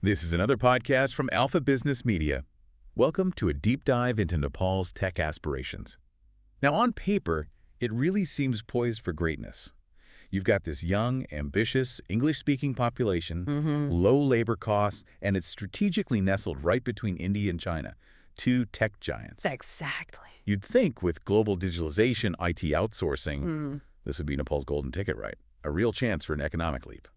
This is another podcast from Alpha Business Media. Welcome to a deep dive into Nepal's tech aspirations. Now, on paper, it really seems poised for greatness. You've got this young, ambitious, English-speaking population, low labor costs, and it's strategically nestled right between India and China, two tech giants. Exactly. You'd think with global digitalization, IT outsourcing, this would be Nepal's golden ticket, right? A real chance for an economic leap.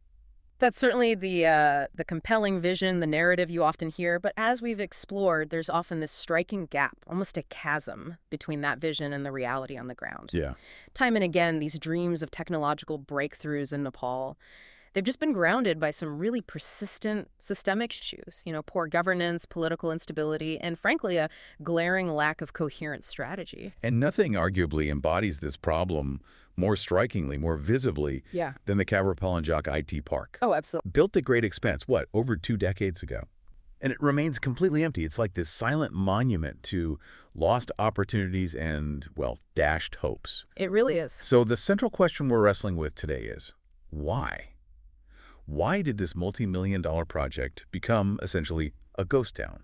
That's certainly the compelling vision, the narrative you often hear. But as we've explored, there's often this striking gap, almost a chasm, between that vision and the reality on the ground. Yeah. Time and again, these dreams of technological breakthroughs in Nepal, they've just been grounded by some really persistent systemic issues. Poor governance, political instability, and frankly, a glaring lack of coherent strategy. And nothing arguably embodies this problem more strikingly, more visibly Yeah. than the Kavrepalanchok IT Park. Oh, absolutely. Built at great expense, over 2 decades ago? And it remains completely empty. It's like this silent monument to lost opportunities and, well, dashed hopes. It really is. So the central question we're wrestling with today is, why? Why did this multi-million-dollar project become essentially a ghost town?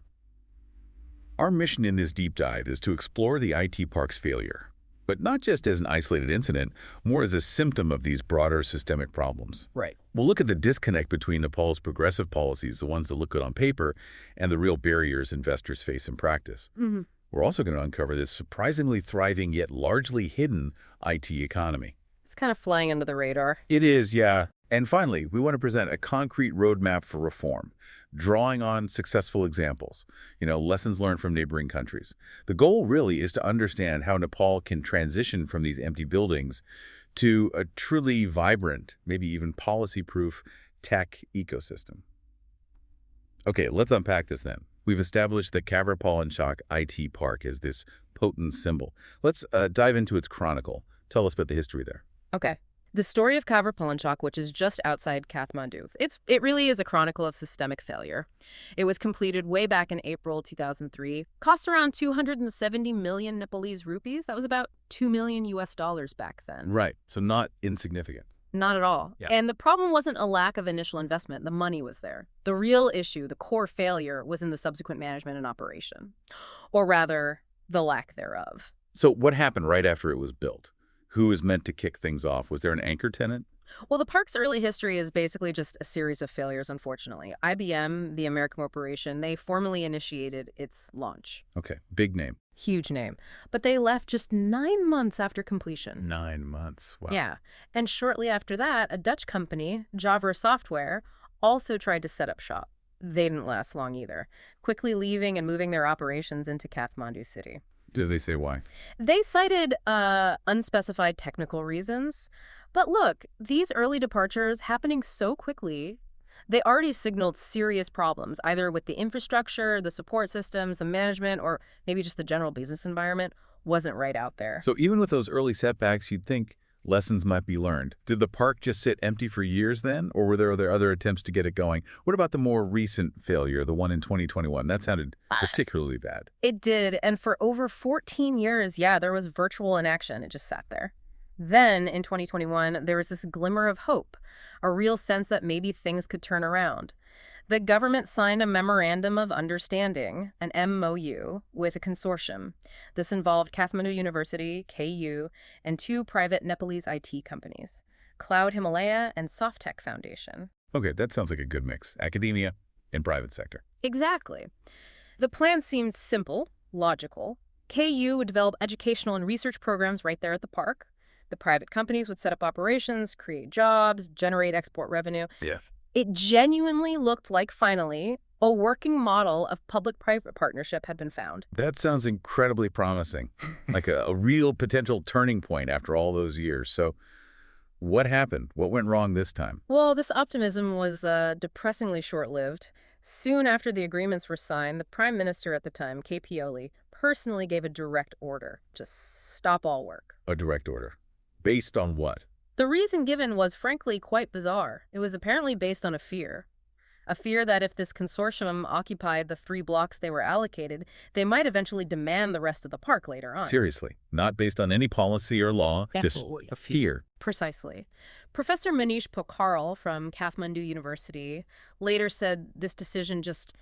Our mission in this deep dive is to explore the IT park's failure, but not just as an isolated incident, more as a symptom of these broader systemic problems. Right. We'll look at the disconnect between Nepal's progressive policies, the ones that look good on paper, and the real barriers investors face in practice. We're also going to uncover this surprisingly thriving yet largely hidden IT economy. It's kind of flying under the radar. It is, yeah. And finally, we want to present a concrete roadmap for reform, drawing on successful examples, lessons learned from neighboring countries. The goal really is to understand how Nepal can transition from these empty buildings to a truly vibrant, maybe even policy-proof tech ecosystem. Okay, let's unpack this then. We've established the Kavrepalanchok IT Park as this potent symbol. Let's dive into its chronicle. Tell us about the history there. Okay. The story of Kavrepalanchok, which is just outside Kathmandu, it really is a chronicle of systemic failure. It was completed way back in April 2003, cost around 270 million Nepalese rupees. That was about $2 million US back then. Right, so not insignificant. Not at all. Yeah. And the problem wasn't a lack of initial investment. The money was there. The real issue, the core failure, was in the subsequent management and operation, or rather, the lack thereof. So what happened right after it was built? Who was meant to kick things off? Was there an anchor tenant? Well, the park's early history is basically just a series of failures, unfortunately. IBM, the American corporation, they formally initiated its launch. Okay, big name. Huge name. But they left just 9 months after completion. 9 months, wow. Yeah. And shortly after that, a Dutch company, Java Software, also tried to set up shop. They didn't last long either, quickly leaving and moving their operations into Kathmandu city. Did they say why? They cited unspecified technical reasons. But look, these early departures happening so quickly, they already signaled serious problems, either with the infrastructure, the support systems, the management, or maybe just the general business environment wasn't right out there. So even with those early setbacks, you'd think lessons might be learned. Did the park just sit empty for years then, or were there other attempts to get it going? What about the more recent failure, the one in 2021? That sounded particularly bad. It did, and for over 14 years, yeah, there was virtual inaction. It just sat there. Then, in 2021, there was this glimmer of hope, a real sense that maybe things could turn around. The government signed a Memorandum of Understanding, an MOU, with a consortium. This involved Kathmandu University, KU, and 2 private Nepalese IT companies, Cloud Himalaya and Softtech Foundation. Okay, that sounds like a good mix. Academia and private sector. Exactly. The plan seemed simple, logical. KU would develop educational and research programs right there at the park. The private companies would set up operations, create jobs, generate export revenue. Yeah. It genuinely looked like, finally, a working model of public-private partnership had been found. That sounds incredibly promising, like a real potential turning point after all those years. So what happened? What went wrong this time? Well, this optimism was depressingly short-lived. Soon after the agreements were signed, the prime minister at the time, KP Oli, personally gave a direct order. Just stop all work. A direct order. Based on what? The reason given was frankly quite bizarre. It was apparently based on a fear. A fear that if this consortium occupied the 3 blocks they were allocated, they might eventually demand the rest of the park later on. Seriously, not based on any policy or law, just Absolutely. fear. Precisely. Professor Manish Pokharel from Kathmandu University later said this decision just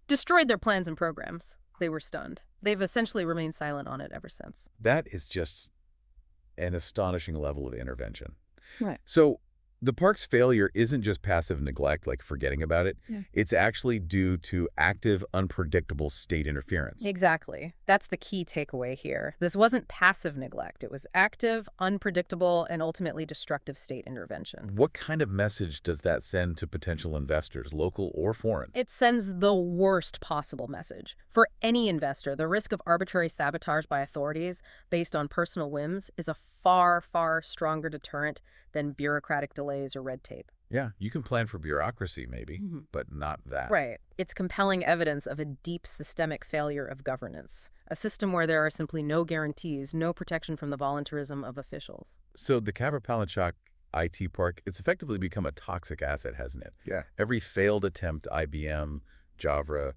destroyed their plans and programs. They were stunned. They've essentially remained silent on it ever since. That is just an astonishing level of intervention. Right. So the park's failure isn't just passive neglect, like forgetting about it. Yeah. It's actually due to active, unpredictable state interference. Exactly. That's the key takeaway here. This wasn't passive neglect. It was active, unpredictable, and ultimately destructive state intervention. What kind of message does that send to potential investors, local or foreign? It sends the worst possible message. For any investor, the risk of arbitrary sabotage by authorities based on personal whims is a far, far stronger deterrent than bureaucratic delays or red tape. Yeah, you can plan for bureaucracy, maybe, but not that. Right. It's compelling evidence of a deep systemic failure of governance, a system where there are simply no guarantees, no protection from the voluntarism of officials. So the Kavrepalanchok IT Park, it's effectively become a toxic asset, hasn't it? Yeah. Every failed attempt, IBM, Java,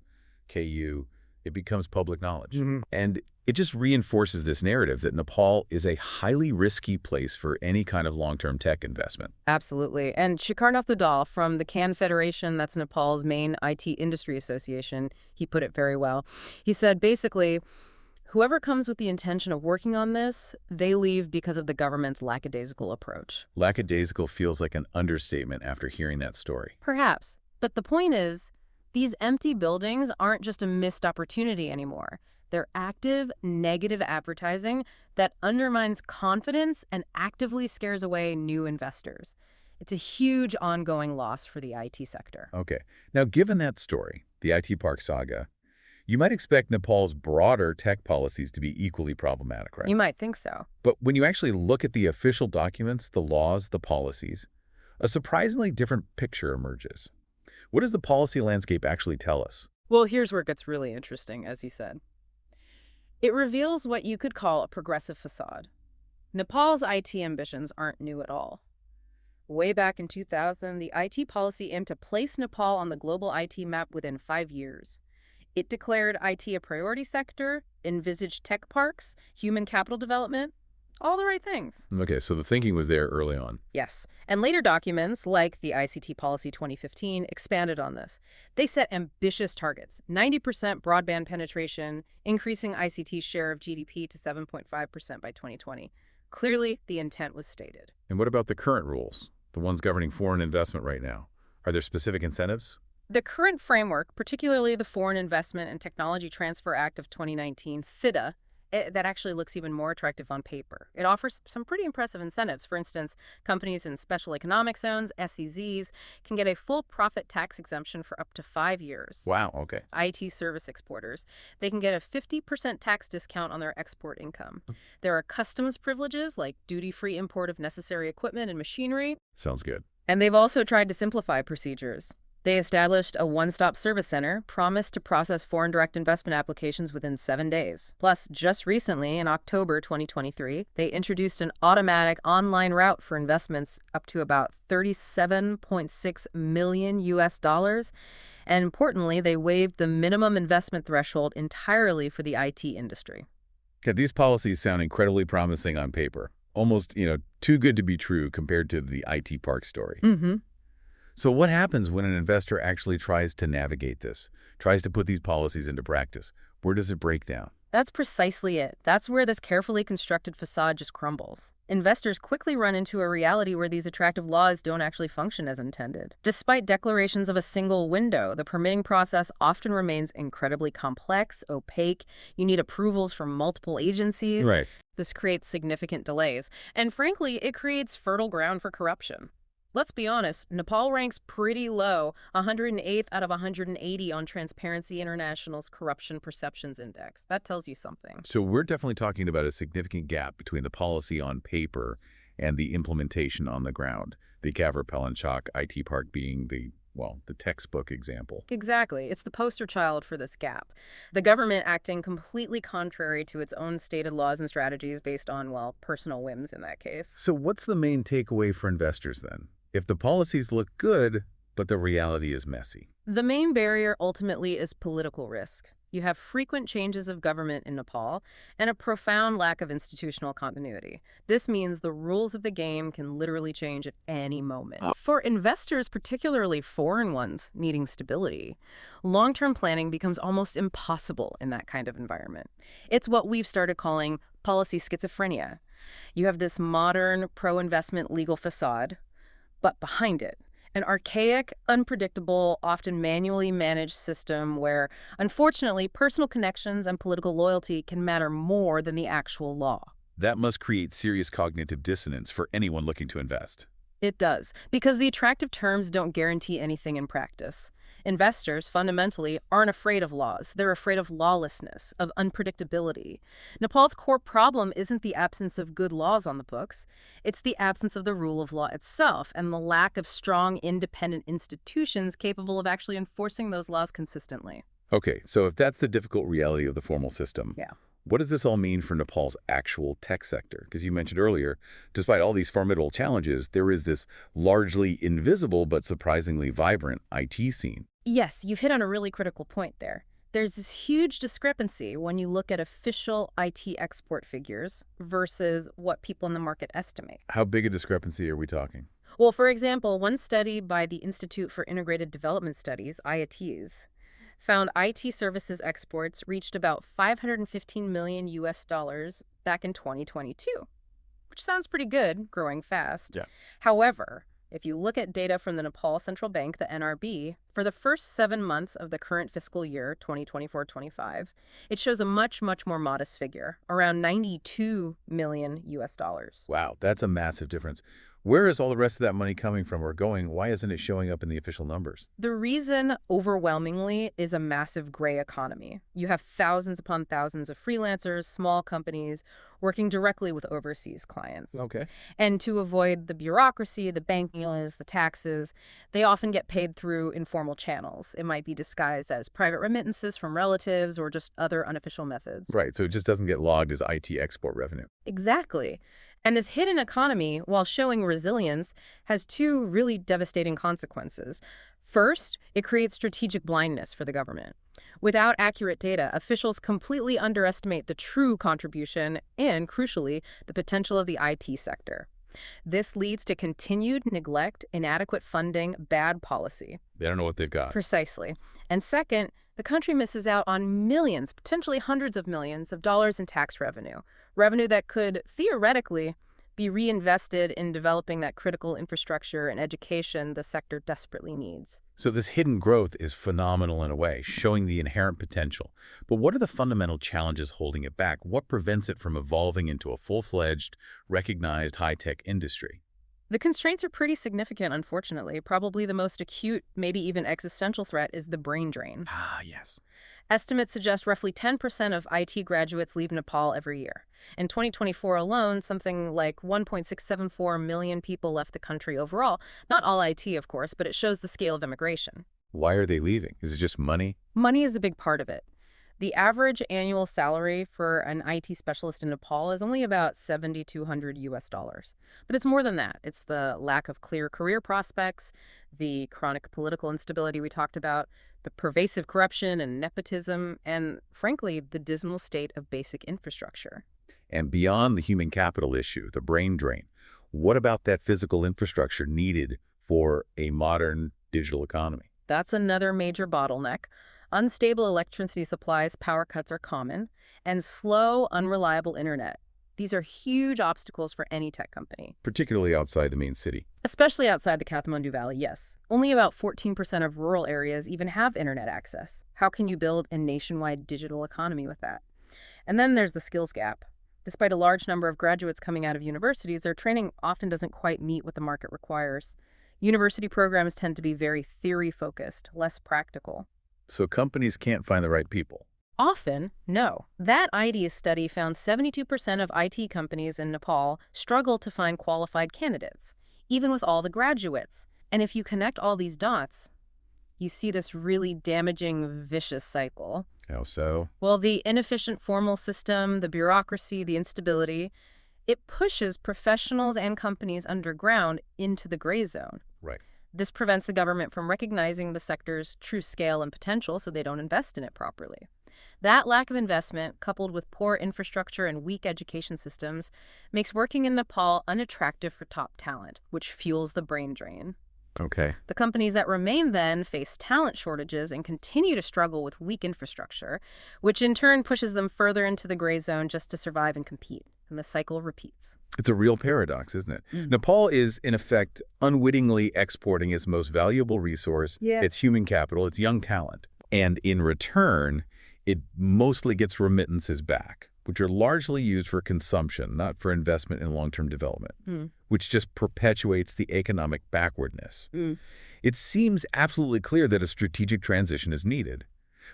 KU, it becomes public knowledge. And it just reinforces this narrative that Nepal is a highly risky place for any kind of long-term tech investment. Absolutely. And Shikarnath Dudal from the Can Federation, that's Nepal's main IT industry association, he put it very well. He said, basically, whoever comes with the intention of working on this, they leave because of the government's lackadaisical approach. Lackadaisical feels like an understatement after hearing that story. Perhaps. But the point is, these empty buildings aren't just a missed opportunity anymore. They're active, negative advertising that undermines confidence and actively scares away new investors. It's a huge ongoing loss for the IT sector. Okay. Now, given that story, the IT Park saga, you might expect Nepal's broader tech policies to be equally problematic, right? You might think so. But when you actually look at the official documents, the laws, the policies, a surprisingly different picture emerges. What does the policy landscape actually tell us? Well, here's where it gets really interesting, as you said. It reveals what you could call a progressive facade. Nepal's IT ambitions aren't new at all. Way back in 2000, the IT policy aimed to place Nepal on the global IT map within 5 years. It declared IT a priority sector, envisaged tech parks, human capital development, all the right things. Okay, so the thinking was there early on. Yes. And later documents, like the ICT Policy 2015, expanded on this. They set ambitious targets: 90% broadband penetration, increasing ICT's share of GDP to 7.5% by 2020. Clearly, the intent was stated. And what about the current rules, the ones governing foreign investment right now? Are there specific incentives? The current framework, particularly the Foreign Investment and Technology Transfer Act of 2019, FITA, that actually looks even more attractive on paper. It offers some pretty impressive incentives. For instance, companies in special economic zones, SEZs, can get a full profit tax exemption for up to 5 years. Wow, okay. IT service exporters, they can get a 50% tax discount on their export income. There are customs privileges like duty-free import of necessary equipment and machinery. Sounds good. And they've also tried to simplify procedures. They established a one-stop service center, promised to process foreign direct investment applications within 7 days. Plus, just recently, in October 2023, they introduced an automatic online route for investments up to about $37.6 million US. And importantly, they waived the minimum investment threshold entirely for the IT industry. Okay, these policies sound incredibly promising on paper. Almost, too good to be true compared to the IT Park story. So what happens when an investor actually tries to navigate this, tries to put these policies into practice? Where does it break down? That's precisely it. That's where this carefully constructed facade just crumbles. Investors quickly run into a reality where these attractive laws don't actually function as intended. Despite declarations of a single window, the permitting process often remains incredibly complex, opaque. You need approvals from multiple agencies. Right. This creates significant delays. And frankly, it creates fertile ground for corruption. Let's be honest, Nepal ranks pretty low, 108th out of 180 on Transparency International's Corruption Perceptions Index. That tells you something. So we're definitely talking about a significant gap between the policy on paper and the implementation on the ground, the Kavrepalanchok IT Park being the textbook example. Exactly. It's the poster child for this gap. The government acting completely contrary to its own stated laws and strategies based on, personal whims in that case. So what's the main takeaway for investors then? If the policies look good, But the reality is messy. The main barrier ultimately is political risk. You have frequent changes of government in Nepal and a profound lack of institutional continuity. This means the rules of the game can literally change at any moment. For investors, particularly foreign ones needing stability, long-term planning becomes almost impossible in that kind of environment. It's what we've started calling policy schizophrenia. You have this modern pro-investment legal facade, but behind it, an archaic, unpredictable, often manually managed system where, unfortunately, personal connections and political loyalty can matter more than the actual law. That must create serious cognitive dissonance for anyone looking to invest. It does, because the attractive terms don't guarantee anything in practice. Investors, fundamentally, aren't afraid of laws. They're afraid of lawlessness, of unpredictability. Nepal's core problem isn't the absence of good laws on the books. It's the absence of the rule of law itself and the lack of strong, independent institutions capable of actually enforcing those laws consistently. Okay, so if that's the difficult reality of the formal system, Yeah. what does this all mean for Nepal's actual tech sector? Because you mentioned earlier, despite all these formidable challenges, there is this largely invisible but surprisingly vibrant IT scene. Yes, you've hit on a really critical point there. There's this huge discrepancy when you look at official IT export figures versus what people in the market estimate. How big a discrepancy are we talking? Well, for example, one study by the Institute for Integrated Development Studies, IITs, found IT services exports reached about 515 million US dollars back in 2022, which sounds pretty good, growing fast. Yeah. However, if you look at data from the Nepal Central Bank, the NRB, for the first 7 months of the current fiscal year, 2024-25, it shows a much, much more modest figure, around 92 million US dollars. Wow, that's a massive difference. Where is all the rest of that money coming from or going? Why isn't it showing up in the official numbers? The reason, overwhelmingly, is a massive gray economy. You have thousands upon thousands of freelancers, small companies, working directly with overseas clients. Okay. And to avoid the bureaucracy, the banking laws, the taxes, they often get paid through informal channels. It might be disguised as private remittances from relatives or just other unofficial methods. Right, so it just doesn't get logged as IT export revenue. Exactly. And this hidden economy, while showing resilience, has two really devastating consequences. First, it creates strategic blindness for the government. Without accurate data, officials completely underestimate the true contribution and, crucially, the potential of the IT sector. This leads to continued neglect, inadequate funding, bad policy. They don't know what they've got. Precisely. And second, the country misses out on millions, potentially hundreds of millions of dollars in tax revenue that could theoretically be reinvested in developing that critical infrastructure and education the sector desperately needs. So this hidden growth is phenomenal in a way, showing the inherent potential. But what are the fundamental challenges holding it back? What prevents it from evolving into a full-fledged, recognized high-tech industry? The constraints are pretty significant, unfortunately. Probably the most acute, maybe even existential threat is the brain drain. Ah, yes. Estimates suggest roughly 10% of IT graduates leave Nepal every year. In 2024 alone, something like 1.674 million people left the country overall. Not all IT, of course, but it shows the scale of immigration. Why are they leaving? Is it just money? Money is a big part of it. The average annual salary for an IT specialist in Nepal is only about 7,200 US dollars. But it's more than that. It's the lack of clear career prospects, the chronic political instability we talked about, the pervasive corruption and nepotism, and frankly, the dismal state of basic infrastructure. And beyond the human capital issue, the brain drain, what about that physical infrastructure needed for a modern digital economy? That's another major bottleneck. Unstable electricity supplies, power cuts are common, and slow, unreliable internet. These are huge obstacles for any tech company. Particularly outside the main city. Especially outside the Kathmandu Valley, yes. Only about 14% of rural areas even have internet access. How can you build a nationwide digital economy with that? And then there's the skills gap. Despite a large number of graduates coming out of universities, their training often doesn't quite meet what the market requires. University programs tend to be very theory-focused, less practical. So companies can't find the right people. Often, no. That IDEA study found 72% of IT companies in Nepal struggle to find qualified candidates, even with all the graduates. And if you connect all these dots, you see this really damaging, vicious cycle. How so? Well, the inefficient formal system, the bureaucracy, the instability, it pushes professionals and companies underground into the gray zone. Right. This prevents the government from recognizing the sector's true scale and potential, so they don't invest in it properly. That lack of investment, coupled with poor infrastructure and weak education systems, makes working in Nepal unattractive for top talent, which fuels the brain drain. Okay. The companies that remain then face talent shortages and continue to struggle with weak infrastructure, which in turn pushes them further into the gray zone just to survive and compete. And the cycle repeats. It's a real paradox, isn't it? Nepal is, in effect, unwittingly exporting its most valuable resource, its human capital, its young talent. And in return, it mostly gets remittances back, which are largely used for consumption, not for investment in long-term development, which just perpetuates the economic backwardness. It seems absolutely clear that a strategic transition is needed,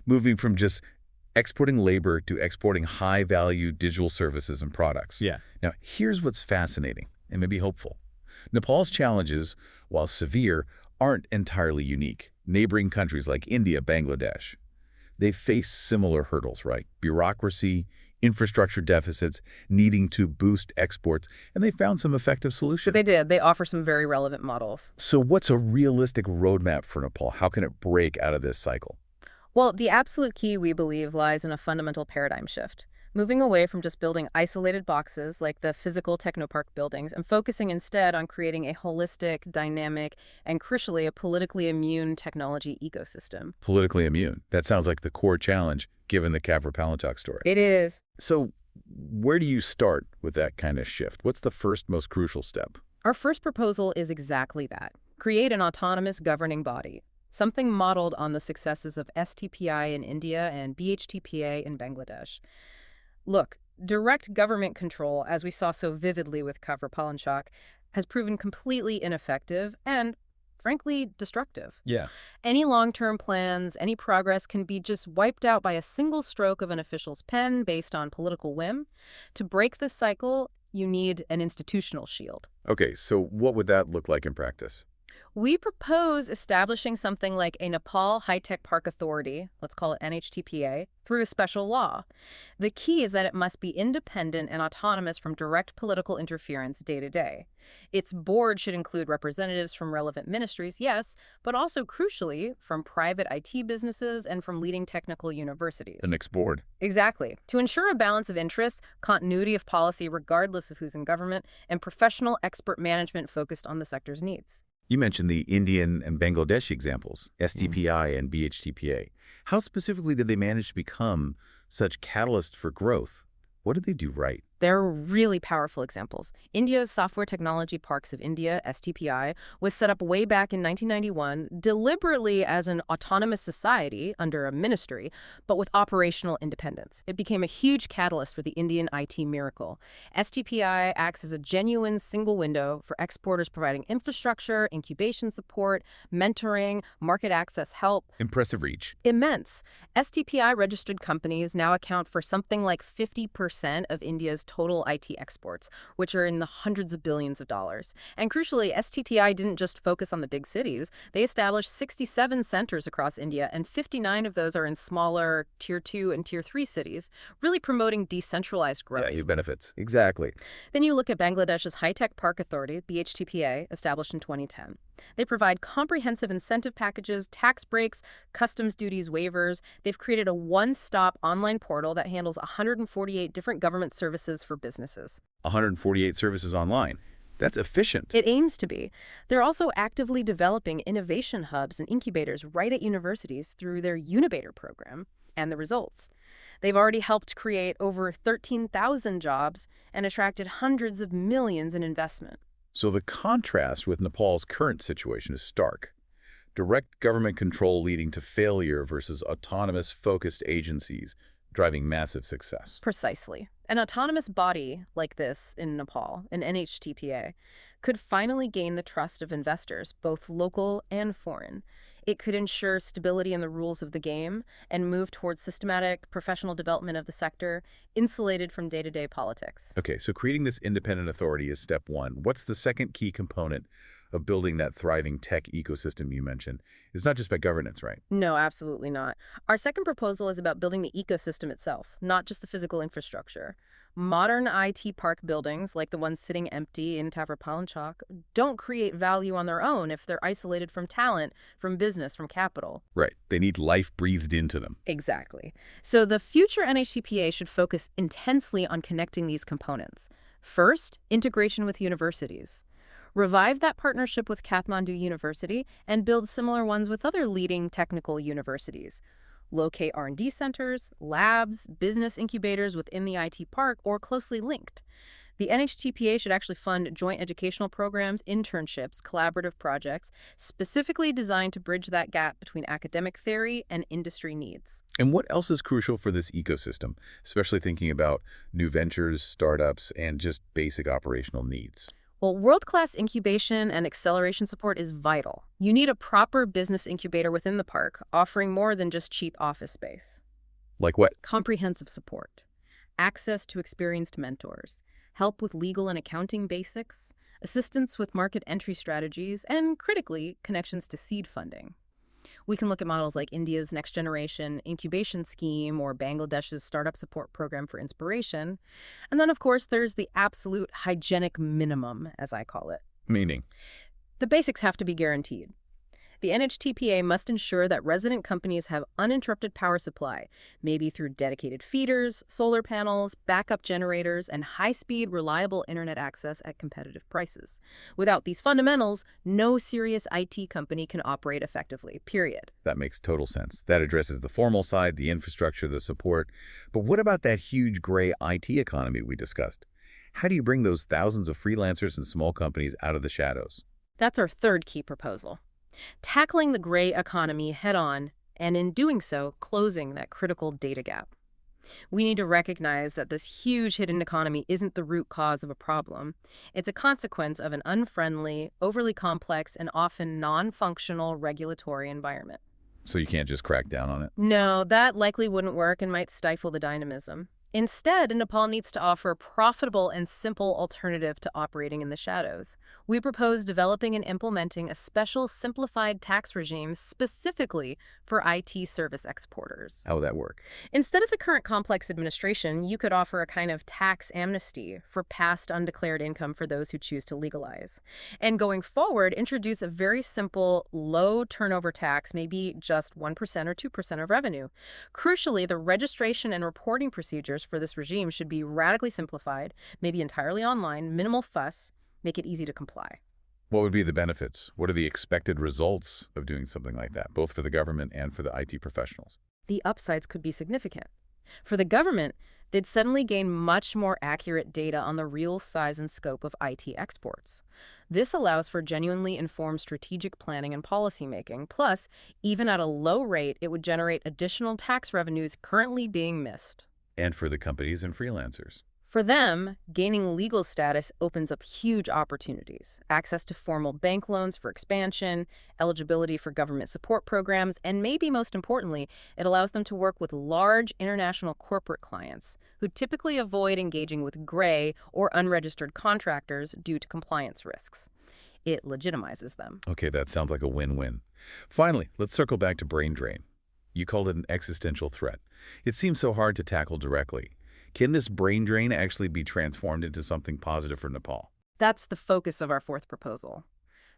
moving from just exporting labor to exporting high-value digital services and products. Yeah. Now, here's what's fascinating and maybe hopeful. Nepal's challenges, while severe, aren't entirely unique. Neighboring countries like India, Bangladesh, they face similar hurdles, right? Bureaucracy, infrastructure deficits, needing to boost exports, and they found some effective solutions. But they did. They offer some very relevant models. So what's a realistic roadmap for Nepal? How can it break out of this cycle? Well, the absolute key, we believe, lies in a fundamental paradigm shift. Moving away from just building isolated boxes like the physical technopark buildings and focusing instead on creating a holistic, dynamic, and crucially, a politically immune technology ecosystem. Politically immune. That sounds like the core challenge, given the Kavrepalanchok story. It is. So where do you start with that kind of shift? What's the first most crucial step? Our first proposal is exactly that. Create an autonomous governing body, something modeled on the successes of STPI in India and BHTPA in Bangladesh. Look, direct government control, as we saw so vividly with Kavrepalanchok, has proven completely ineffective and, frankly, destructive. Yeah. Any long-term plans, any progress can be just wiped out by a single stroke of an official's pen based on political whim. To break this cycle, you need an institutional shield. Okay, so what would that look like in practice? We propose establishing something like a Nepal High-Tech Park Authority, let's call it NHTPA, through a special law. The key is that it must be independent and autonomous from direct political interference day to day. Its board should include representatives from relevant ministries, yes, but also crucially from private IT businesses and from leading technical universities. The next board. Exactly. To ensure a balance of interests, continuity of policy regardless of who's in government, and professional expert management focused on the sector's needs. You mentioned the Indian and Bangladeshi examples, STPI and BHTPA. How specifically did they manage to become such catalysts for growth? What did they do right? They're really powerful examples. India's Software Technology Parks of India, STPI, was set up way back in 1991, deliberately as an autonomous society under a ministry, but with operational independence. It became a huge catalyst for the Indian IT miracle. STPI acts as a genuine single window for exporters providing infrastructure, incubation support, mentoring, market access help. Impressive reach. Immense. STPI-registered companies now account for something like 50% of India's total IT exports, which are in the hundreds of billions of dollars. And crucially, STTI didn't just focus on the big cities. They established 67 centers across India, and 59 of those are in smaller Tier 2 and Tier 3 cities, really promoting decentralized growth. Yeah, huge benefits. Exactly. Then you look at Bangladesh's High-Tech Park Authority, BHTPA, established in 2010. They provide comprehensive incentive packages, tax breaks, customs duties waivers. They've created a one-stop online portal that handles 148 different government services for businesses. 148 services online. That's efficient. It aims to be. They're also actively developing innovation hubs and incubators right at universities through their Unibator program. And the results. They've already helped create over 13,000 jobs and attracted hundreds of millions in investment. So the contrast with Nepal's current situation is stark. Direct government control leading to failure versus autonomous, focused agencies driving massive success. Precisely. An autonomous body like this in Nepal, an NHTPA, could finally gain the trust of investors, both local and foreign. It could ensure stability in the rules of the game and move towards systematic professional development of the sector, insulated from day-to-day politics. Okay, so creating this independent authority is step one. What's the second key component of building that thriving tech ecosystem you mentioned? It's not just about governance, right? No, absolutely not. Our second proposal is about building the ecosystem itself, not just the physical infrastructure. Modern IT park buildings, like the ones sitting empty in Kavrepalanchok, don't create value on their own if they're isolated from talent, from business, from capital. Right. They need life breathed into them. Exactly. So the future NHTPA should focus intensely on connecting these components. First, integration with universities. Revive that partnership with Kathmandu University and build similar ones with other leading technical universities. Locate R&D centers, labs, business incubators within the IT park or closely linked. The NHTPA should actually fund joint educational programs, internships, collaborative projects, specifically designed to bridge that gap between academic theory and industry needs. And what else is crucial for this ecosystem, especially thinking about new ventures, startups, and just basic operational needs? Well, world-class incubation and acceleration support is vital. You need a proper business incubator within the park, offering more than just cheap office space. Like what? Comprehensive support, access to experienced mentors, help with legal and accounting basics, assistance with market entry strategies, and critically, connections to seed funding. We can look at models like India's Next Generation Incubation Scheme or Bangladesh's Startup Support Program for inspiration. And then, of course, there's the absolute hygienic minimum, as I call it. Meaning? The basics have to be guaranteed. The NHTPA must ensure that resident companies have uninterrupted power supply, maybe through dedicated feeders, solar panels, backup generators, and high-speed, reliable internet access at competitive prices. Without these fundamentals, no serious IT company can operate effectively, period. That makes total sense. That addresses the formal side, the infrastructure, the support. But what about that huge gray IT economy we discussed? How do you bring those thousands of freelancers and small companies out of the shadows? That's our third key proposal. Tackling the gray economy head-on, and in doing so, closing that critical data gap. We need to recognize that this huge hidden economy isn't the root cause of a problem. It's a consequence of an unfriendly, overly complex, and often non-functional regulatory environment. So you can't just crack down on it? No, that likely wouldn't work and might stifle the dynamism. Instead, Nepal needs to offer a profitable and simple alternative to operating in the shadows. We propose developing and implementing a special simplified tax regime specifically for IT service exporters. How would that work? Instead of the current complex administration, you could offer a kind of tax amnesty for past undeclared income for those who choose to legalize. And going forward, introduce a very simple, low turnover tax, maybe just 1% or 2% of revenue. Crucially, the registration and reporting procedures for this regime should be radically simplified, maybe entirely online, minimal fuss, make it easy to comply. What would be the benefits? What are the expected results of doing something like that, both for the government and for the IT professionals? The upsides could be significant. For the government, they'd suddenly gain much more accurate data on the real size and scope of IT exports. This allows for genuinely informed strategic planning and policymaking. Plus, even at a low rate, it would generate additional tax revenues currently being missed. And for the companies and freelancers. For them, gaining legal status opens up huge opportunities. Access to formal bank loans for expansion, eligibility for government support programs, and maybe most importantly, it allows them to work with large international corporate clients who typically avoid engaging with gray or unregistered contractors due to compliance risks. It legitimizes them. Okay, that sounds like a win-win. Finally, let's circle back to brain drain. You called it an existential threat. It seems so hard to tackle directly. Can this brain drain actually be transformed into something positive for Nepal? That's the focus of our fourth proposal.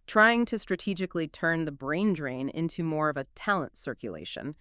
Trying to strategically turn the brain drain into more of a talent circulation.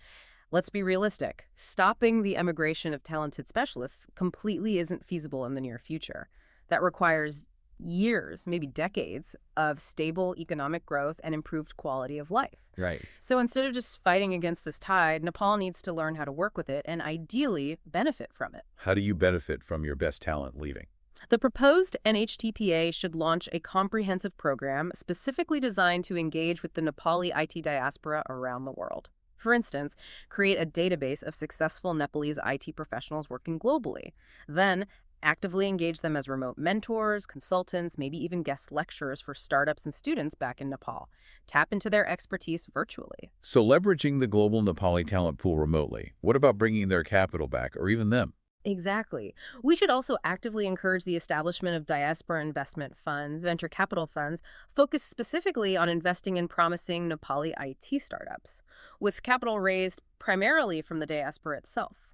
Let's be realistic. Stopping the emigration of talented specialists completely isn't feasible in the near future. That requires years, maybe decades, of stable economic growth and improved quality of life. Right. So instead of just fighting against this tide, Nepal needs to learn how to work with it and ideally benefit from it. How do you benefit from your best talent leaving? The proposed NHTPA should launch a comprehensive program specifically designed to engage with the Nepali IT diaspora around the world. For instance, create a database of successful Nepalese IT professionals working globally. Then, actively engage them as remote mentors, consultants, maybe even guest lecturers for startups and students back in Nepal. Tap into their expertise virtually. So leveraging the global Nepali talent pool remotely, what about bringing their capital back, or even them? Exactly. We should also actively encourage the establishment of diaspora investment funds, venture capital funds, focused specifically on investing in promising Nepali IT startups, with capital raised primarily from the diaspora itself.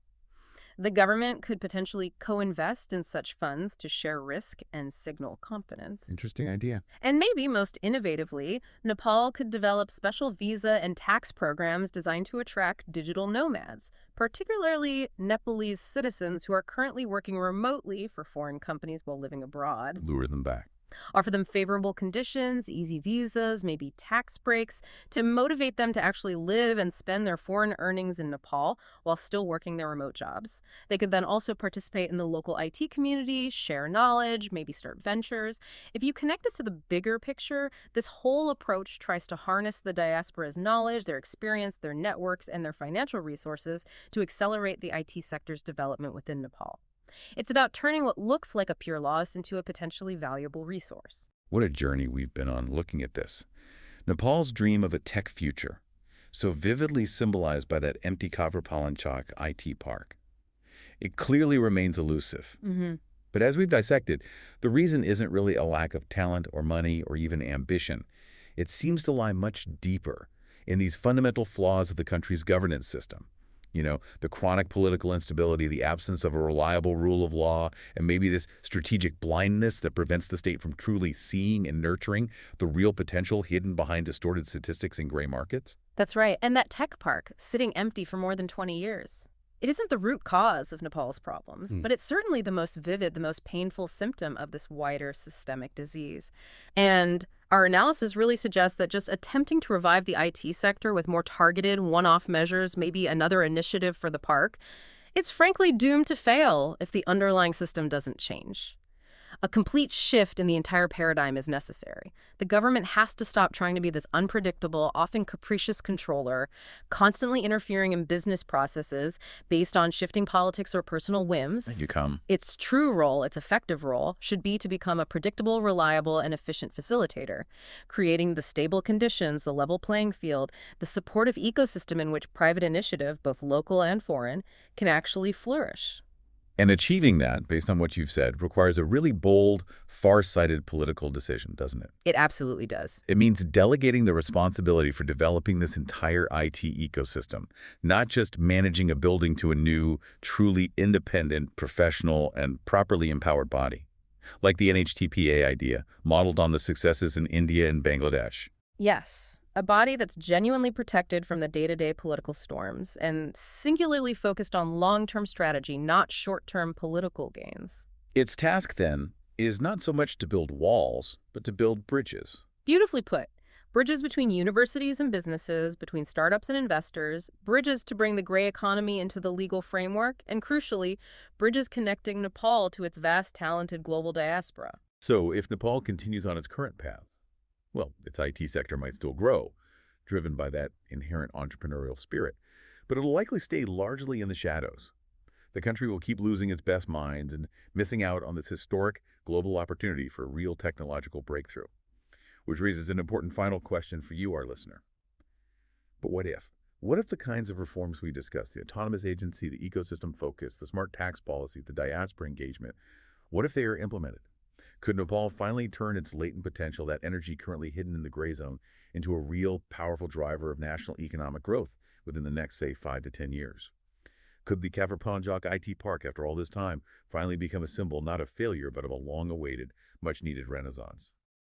The government could potentially co-invest in such funds to share risk and signal confidence. Interesting idea. And maybe most innovatively, Nepal could develop special visa and tax programs designed to attract digital nomads, particularly Nepalese citizens who are currently working remotely for foreign companies while living abroad. Lure them back. Offer them favorable conditions, easy visas, maybe tax breaks, to motivate them to actually live and spend their foreign earnings in Nepal while still working their remote jobs. They could then also participate in the local IT community, share knowledge, maybe start ventures. If you connect this to the bigger picture, this whole approach tries to harness the diaspora's knowledge, their experience, their networks, and their financial resources to accelerate the IT sector's development within Nepal. It's about turning what looks like a pure loss into a potentially valuable resource. What a journey we've been on looking at this. Nepal's dream of a tech future, so vividly symbolized by that empty Kavrepalanchok IT Park. It clearly remains elusive. Mm-hmm. But as we've dissected, the reason isn't really a lack of talent or money or even ambition. It seems to lie much deeper in these fundamental flaws of the country's governance system. The chronic political instability, the absence of a reliable rule of law, and maybe this strategic blindness that prevents the state from truly seeing and nurturing the real potential hidden behind distorted statistics and gray markets. That's right. And that tech park, sitting empty for more than 20 years. It isn't the root cause of Nepal's problems, but it's certainly the most vivid, the most painful symptom of this wider systemic disease. And our analysis really suggests that just attempting to revive the IT sector with more targeted, one-off measures, maybe another initiative for the park, it's frankly doomed to fail if the underlying system doesn't change. A complete shift in the entire paradigm is necessary. The government has to stop trying to be this unpredictable, often capricious controller, constantly interfering in business processes based on shifting politics or personal whims. You come. Its true role, its effective role, should be to become a predictable, reliable, and efficient facilitator, creating the stable conditions, the level playing field, the supportive ecosystem in which private initiative, both local and foreign, can actually flourish. And achieving that, based on what you've said, requires a really bold, far-sighted political decision, doesn't it? It absolutely does. It means delegating the responsibility for developing this entire IT ecosystem, not just managing a building to a new, truly independent, professional, and properly empowered body. Like the NHTPA idea, modeled on the successes in India and Bangladesh. Yes. A body that's genuinely protected from the day-to-day political storms and singularly focused on long-term strategy, not short-term political gains. Its task, then, is not so much to build walls, but to build bridges. Beautifully put. Bridges between universities and businesses, between startups and investors, bridges to bring the gray economy into the legal framework, and crucially, bridges connecting Nepal to its vast, talented global diaspora. So if Nepal continues on its current path, well, its IT sector might still grow, driven by that inherent entrepreneurial spirit, but it'll likely stay largely in the shadows. The country will keep losing its best minds and missing out on this historic global opportunity for real technological breakthrough. Which raises an important final question for you, our listener. But what if? What if the kinds of reforms we discussed, the autonomous agency, the ecosystem focus, the smart tax policy, the diaspora engagement, what if they are implemented? Could Nepal finally turn its latent potential, that energy currently hidden in the gray zone, into a real, powerful driver of national economic growth within the next, say, 5 to 10 years? Could the Kavrepalanchok IT Park, after all this time, finally become a symbol not of failure but of a long-awaited, much-needed renaissance?